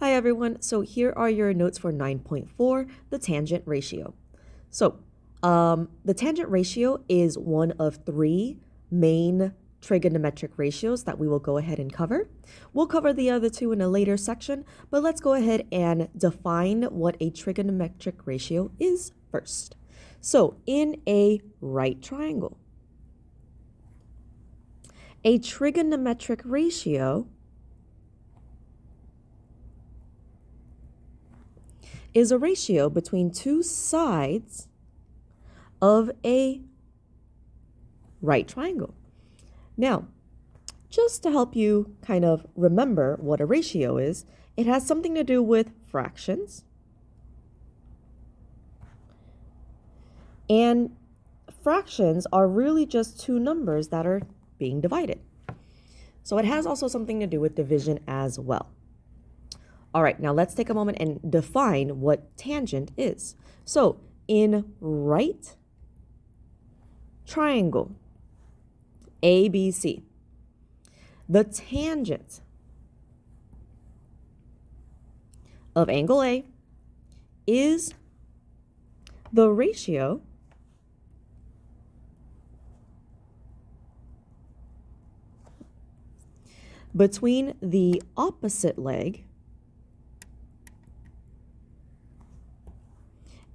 Hi everyone, so here are your notes for 9.4, the tangent ratio. So, the tangent ratio is one of three main trigonometric ratios that we will go ahead and cover. We'll cover the other two in a later section, but let's go ahead and define what a trigonometric ratio is first. So, in a right triangle, a trigonometric ratio is a ratio between two sides of a right triangle. Now, just to help you kind of remember what a ratio is, it has something to do with fractions. And fractions are really just two numbers that are being divided. So it has also something to do with division as well. All right, now let's take a moment and define what tangent is. So in right triangle, ABC, the tangent of angle A is the ratio between the opposite leg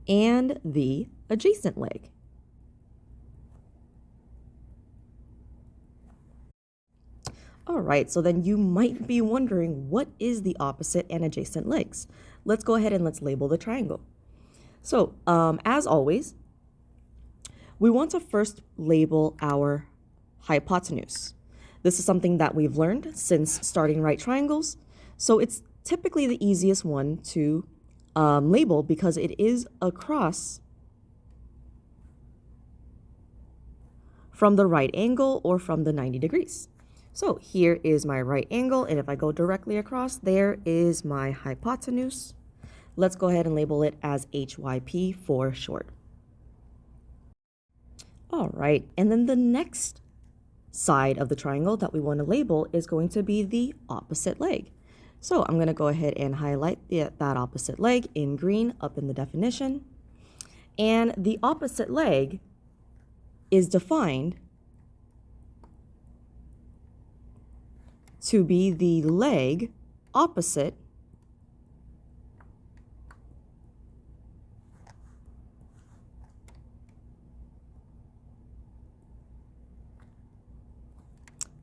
and the adjacent leg. All right, so then you might be wondering, what is the opposite and adjacent legs? Let's go ahead and let's label the triangle. So, as always, we want to first label our hypotenuse. This is something that we've learned since starting right triangles. So it's typically the easiest one to label because it is across from the right angle or from the 90 degrees. So here is my right angle, and if I go directly across, there is my hypotenuse. Let's go ahead and label it as HYP for short. All right, and then the next side of the triangle that we want to label is going to be the opposite leg. So I'm going to go ahead and highlight that opposite leg in green up in the definition. And the opposite leg is defined to be the leg opposite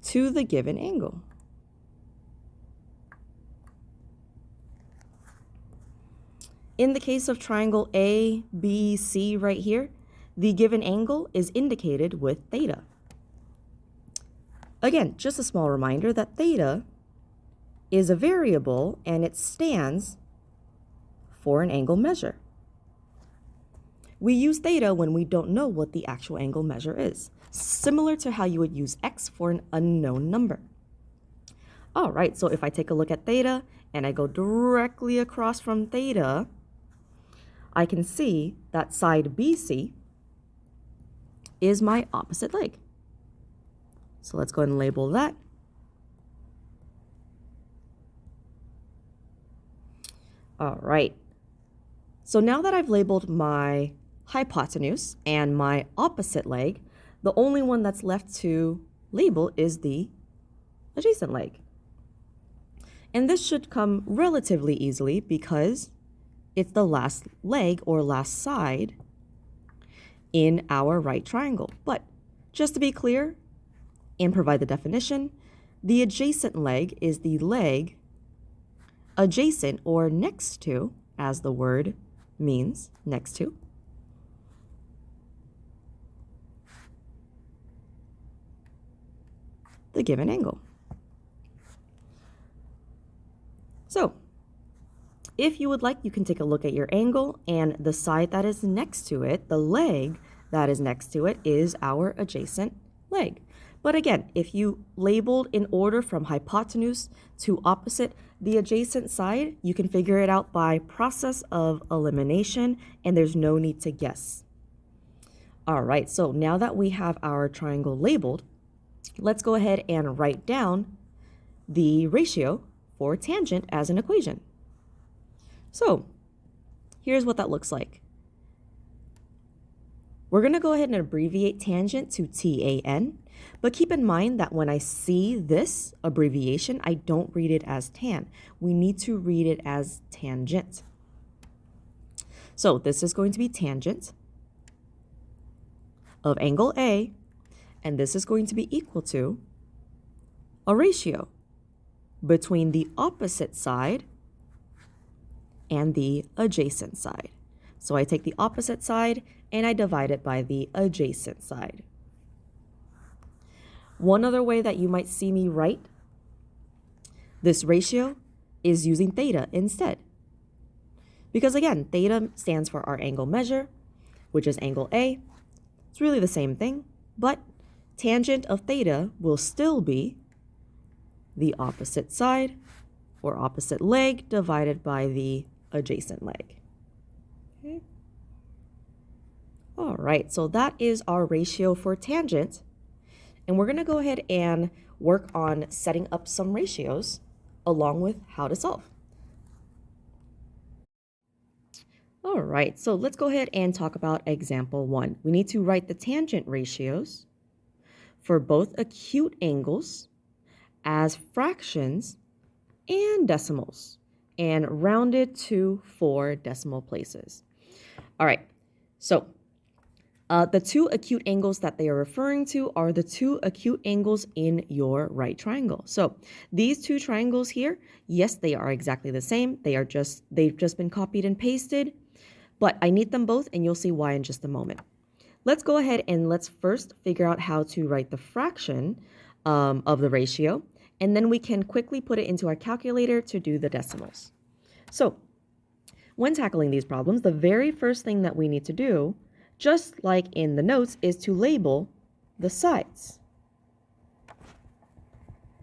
to the given angle. In the case of triangle ABC right here, the given angle is indicated with theta. Again, just a small reminder that theta is a variable and it stands for an angle measure. We use theta when we don't know what the actual angle measure is, similar to how you would use x for an unknown number. All right, so if I take a look at theta and I go directly across from theta, I can see that side BC is my opposite leg. So let's go ahead and label that. All right. So now that I've labeled my hypotenuse and my opposite leg, the only one that's left to label is the adjacent leg. And this should come relatively easily because it's the last leg or last side in our right triangle. But just to be clear and provide the definition, the adjacent leg is the leg adjacent or next to, as the word means, next to, the given angle. So, if you would like, you can take a look at your angle, and the side that is next to it, the leg that is next to it, is our adjacent leg. But again, if you labeled in order from hypotenuse to opposite, the adjacent side, you can figure it out by process of elimination, and there's no need to guess. All right, so now that we have our triangle labeled, let's go ahead and write down the ratio for tangent as an equation. So here's what that looks like. We're going to go ahead and abbreviate tangent to TAN, but keep in mind that when I see this abbreviation, I don't read it as tan. We need to read it as tangent. So this is going to be tangent of angle A, and this is going to be equal to a ratio between the opposite side and the adjacent side. So I take the opposite side and I divide it by the adjacent side. One other way that you might see me write this ratio is using theta instead. Because again, theta stands for our angle measure, which is angle A. It's really the same thing, but tangent of theta will still be the opposite side or opposite leg divided by the adjacent leg. Okay. All right, so that is our ratio for tangent. And we're going to go ahead and work on setting up some ratios along with how to solve. All right, so let's go ahead and talk about example 1. We need to write the tangent ratios for both acute angles as fractions and decimals and rounded to 4 decimal places. All right, so the two acute angles that they are referring to are the two acute angles in your right triangle. So these two triangles here, yes, they are exactly the same. They've just been copied and pasted, but I need them both and you'll see why in just a moment. Let's go ahead and let's first figure out how to write the fraction of the ratio, and then we can quickly put it into our calculator to do the decimals. So when tackling these problems, the very first thing that we need to do, just like in the notes, is to label the sides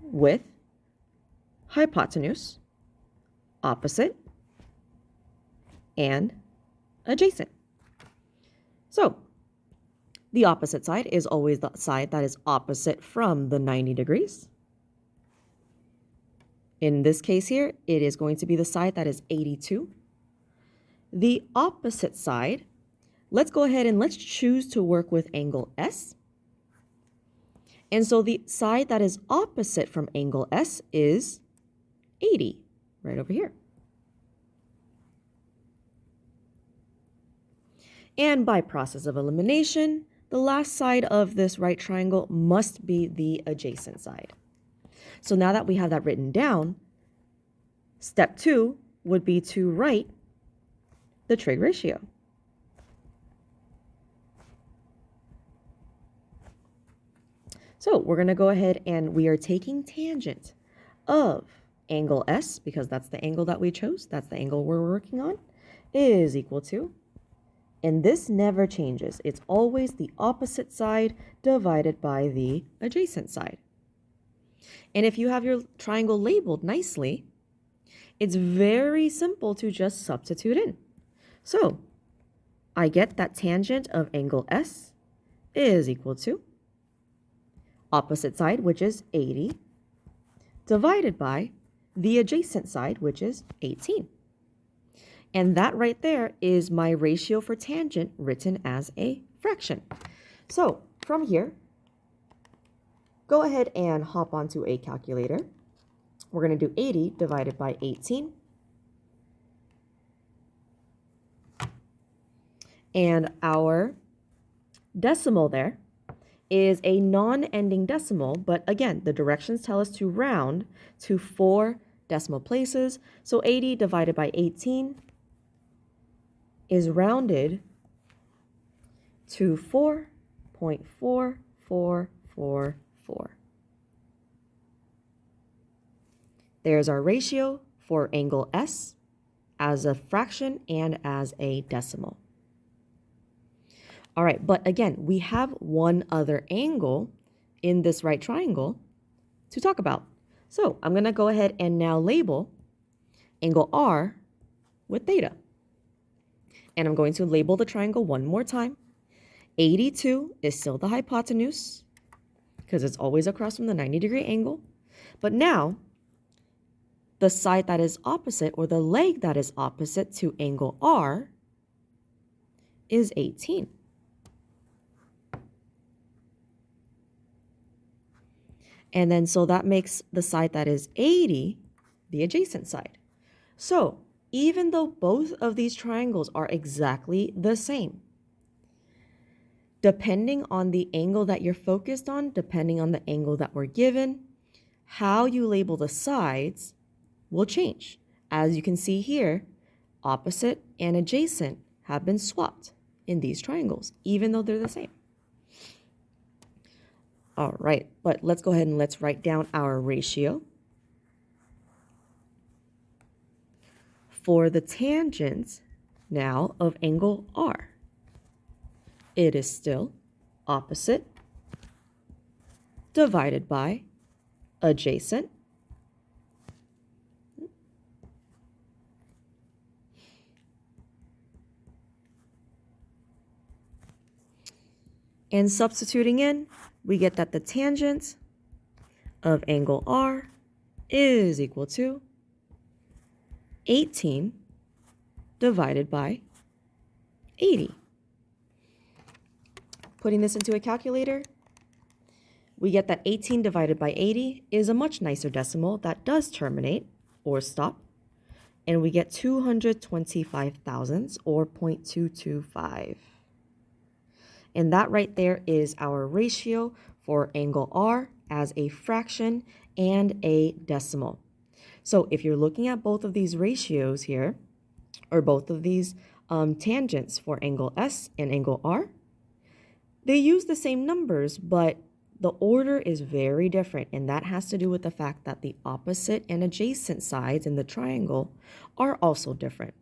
with hypotenuse, opposite, and adjacent. So the opposite side is always the side that is opposite from the 90 degrees. In this case here, it is going to be the side that is 82. The opposite side, let's go ahead and let's choose to work with angle S. And so the side that is opposite from angle S is 80, right over here. And by process of elimination, the last side of this right triangle must be the adjacent side. So now that we have that written down, step 2 would be to write the trig ratio. So we're going to go ahead and we are taking tangent of angle S, because that's the angle that we chose, that's the angle we're working on, is equal to, and this never changes, it's always the opposite side divided by the adjacent side. And if you have your triangle labeled nicely, it's very simple to just substitute in. So I get that tangent of angle S is equal to opposite side, which is 80, divided by the adjacent side, which is 18. And that right there is my ratio for tangent written as a fraction. So from here, go ahead and hop onto a calculator. We're going to do 80 divided by 18. And our decimal there is a non-ending decimal, but again, the directions tell us to round to 4 decimal places. So 80 divided by 18 is rounded to 4.4444. There's our ratio for angle S as a fraction and as a decimal. All right, but again, we have one other angle in this right triangle to talk about. So I'm going to go ahead and now label angle R with theta. And I'm going to label the triangle one more time. 82 is still the hypotenuse because it's always across from the 90-degree angle. But now the side that is opposite, or the leg that is opposite to angle R, is 18. And then so that makes the side that is 80 the adjacent side. So even though both of these triangles are exactly the same, depending on the angle that you're focused on, depending on the angle that we're given, how you label the sides will change. As you can see here, opposite and adjacent have been swapped in these triangles, even though they're the same. All right, but let's go ahead and let's write down our ratio. For the tangent now of angle R, it is still opposite divided by adjacent and substituting in, we get that the tangent of angle R is equal to 18 divided by 80. Putting this into a calculator, we get that 18 divided by 80 is a much nicer decimal that does terminate or stop, and we get 225 thousandths, or 0.225. And that right there is our ratio for angle R as a fraction and a decimal. So if you're looking at both of these ratios here, or both of these tangents for angle S and angle R, they use the same numbers, but the order is very different, and that has to do with the fact that the opposite and adjacent sides in the triangle are also different.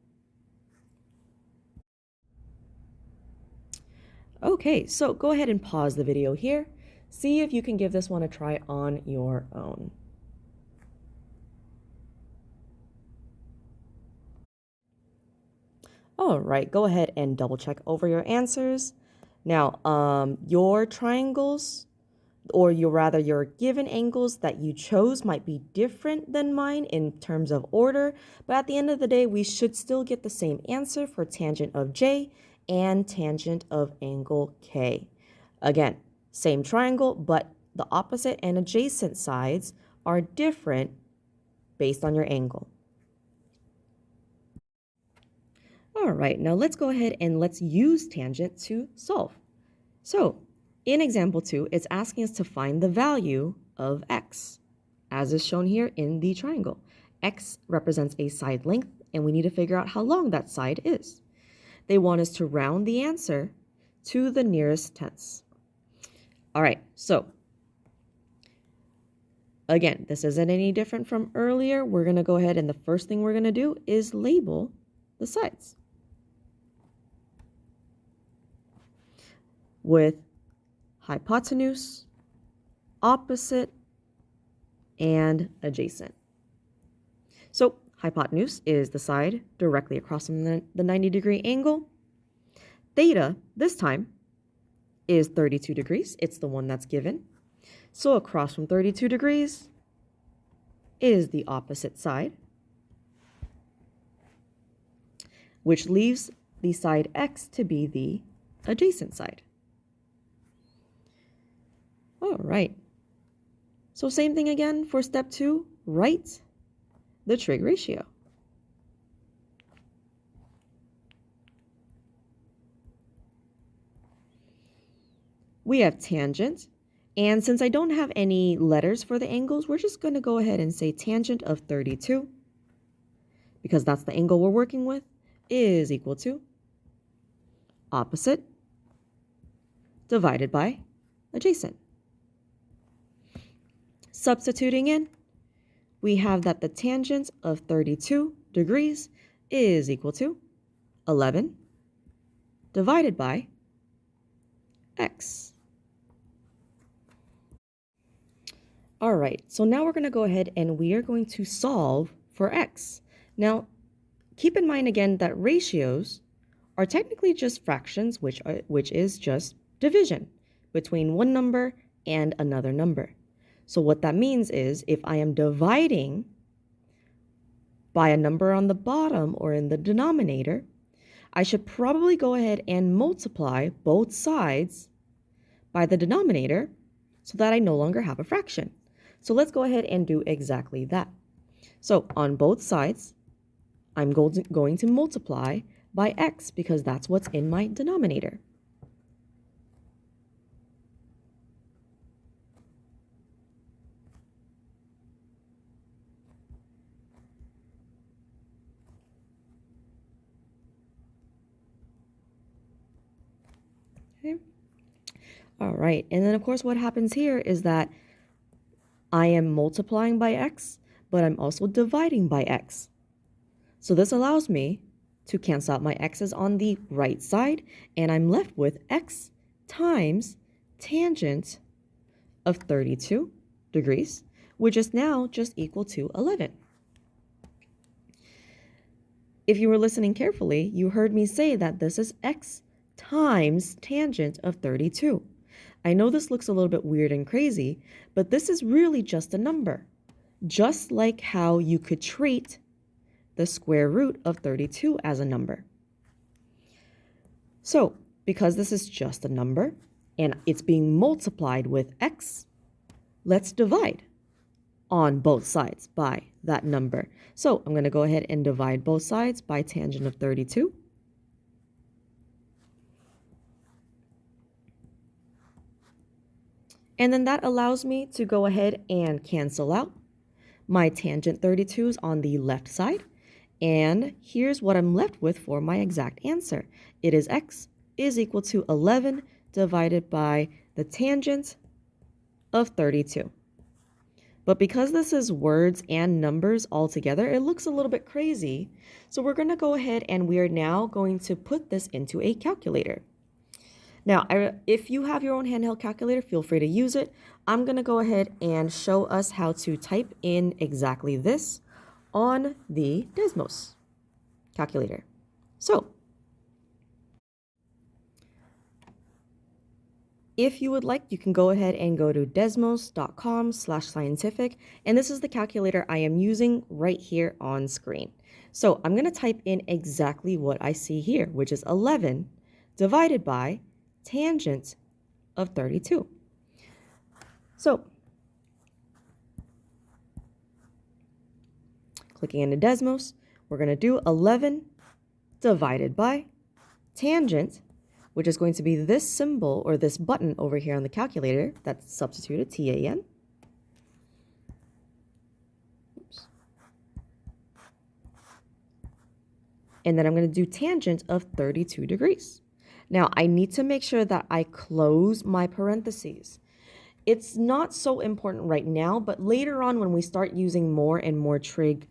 Okay, so go ahead and pause the video here. See if you can give this one a try on your own. All right, go ahead and double check over your answers. Now, your triangles, or your given angles that you chose might be different than mine in terms of order, but at the end of the day, we should still get the same answer for tangent of J and tangent of angle K. Again, same triangle, but the opposite and adjacent sides are different based on your angle. All right, now let's go ahead and let's use tangent to solve. So in example 2, it's asking us to find the value of x, as is shown here in the triangle. X represents a side length, and we need to figure out how long that side is. They want us to round the answer to the nearest tenths. All right, so again, this isn't any different from earlier. We're going to go ahead, and the first thing we're going to do is label the sides with hypotenuse, opposite, and adjacent. So hypotenuse is the side directly across from the 90-degree angle. Theta, this time, is 32 degrees. It's the one that's given. So across from 32 degrees is the opposite side, which leaves the side x to be the adjacent side. All right. So same thing again for step 2, write the trig ratio. We have tangent, and since I don't have any letters for the angles, we're just going to go ahead and say tangent of 32, because that's the angle we're working with, is equal to opposite divided by adjacent. Substituting in, we have that the tangent of 32 degrees is equal to 11 divided by x. All right, so now we're going to go ahead and we are going to solve for x. Now, keep in mind again that ratios are technically just fractions, which is just division between one number and another number. So what that means is if I am dividing by a number on the bottom or in the denominator, I should probably go ahead and multiply both sides by the denominator so that I no longer have a fraction. So let's go ahead and do exactly that. So on both sides, I'm going to multiply by x because that's what's in my denominator. Okay. All right, and then of course what happens here is that I am multiplying by x, but I'm also dividing by x. So this allows me to cancel out my x's on the right side, and I'm left with x times tangent of 32 degrees, which is now just equal to 11. If you were listening carefully, you heard me say that this is x times tangent of 32. I know this looks a little bit weird and crazy, but this is really just a number. Just like how you could treat the square root of 32 as a number. So, because this is just a number and it's being multiplied with x, let's divide on both sides by that number. So I'm going to go ahead and divide both sides by tangent of 32. And then that allows me to go ahead and cancel out my tangent 32s on the left side. And here's what I'm left with for my exact answer. It is x is equal to 11 divided by the tangent of 32. But because this is words and numbers all together, it looks a little bit crazy. So we're going to go ahead and we are now going to put this into a calculator. Now, if you have your own handheld calculator, feel free to use it. I'm going to go ahead and show us how to type in exactly this on the Desmos calculator. So, if you would like, you can go ahead and go to desmos.com/scientific, and this is the calculator I am using right here on screen. So I'm going to type in exactly what I see here, which is 11 divided by tangent of 32. So, clicking into Desmos, we're going to do 11 divided by tangent, which is going to be this symbol or this button over here on the calculator that's substituted, TAN. Oops. And then I'm going to do tangent of 32 degrees. Now, I need to make sure that I close my parentheses. It's not so important right now, but later on when we start using more and more trig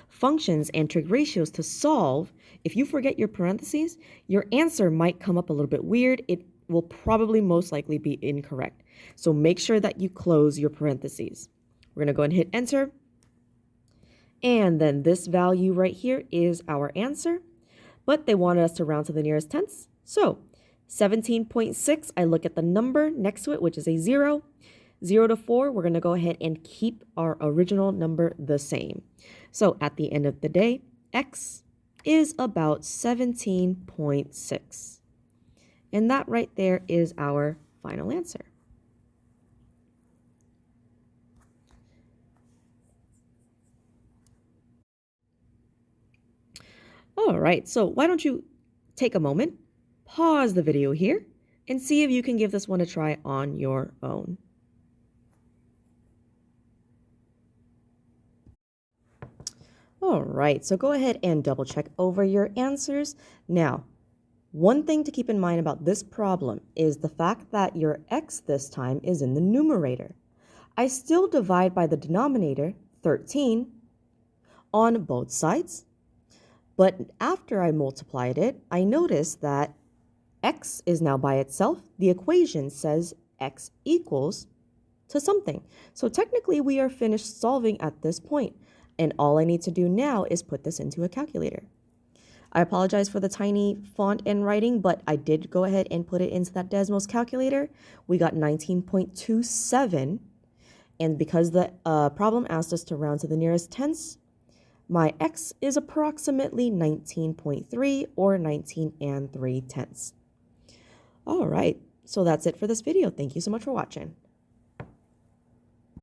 functions and trig ratios to solve, if you forget your parentheses, your answer might come up a little bit weird. It will probably most likely be incorrect. So make sure that you close your parentheses. We're going to go and hit enter. And then this value right here is our answer, but they wanted us to round to the nearest tenths. So 17.6, I look at the number next to it, which is a 0. 0 to 4, we're going to go ahead and keep our original number the same. So at the end of the day, x is about 17.6. And that right there is our final answer. All right, so why don't you take a moment, pause the video here, and see if you can give this one a try on your own. All right, so go ahead and double check over your answers. Now, one thing to keep in mind about this problem is the fact that your x this time is in the numerator. I still divide by the denominator, 13, on both sides, but after I multiplied it, I noticed that x is now by itself. The equation says x equals to something. So technically we are finished solving at this point. And all I need to do now is put this into a calculator. I apologize for the tiny font and writing, but I did go ahead and put it into that Desmos calculator. We got 19.27. And because the problem asked us to round to the nearest tenths, My x is approximately 19.3 or 19 3/10. All right, so that's it for this video. Thank you so much for watching.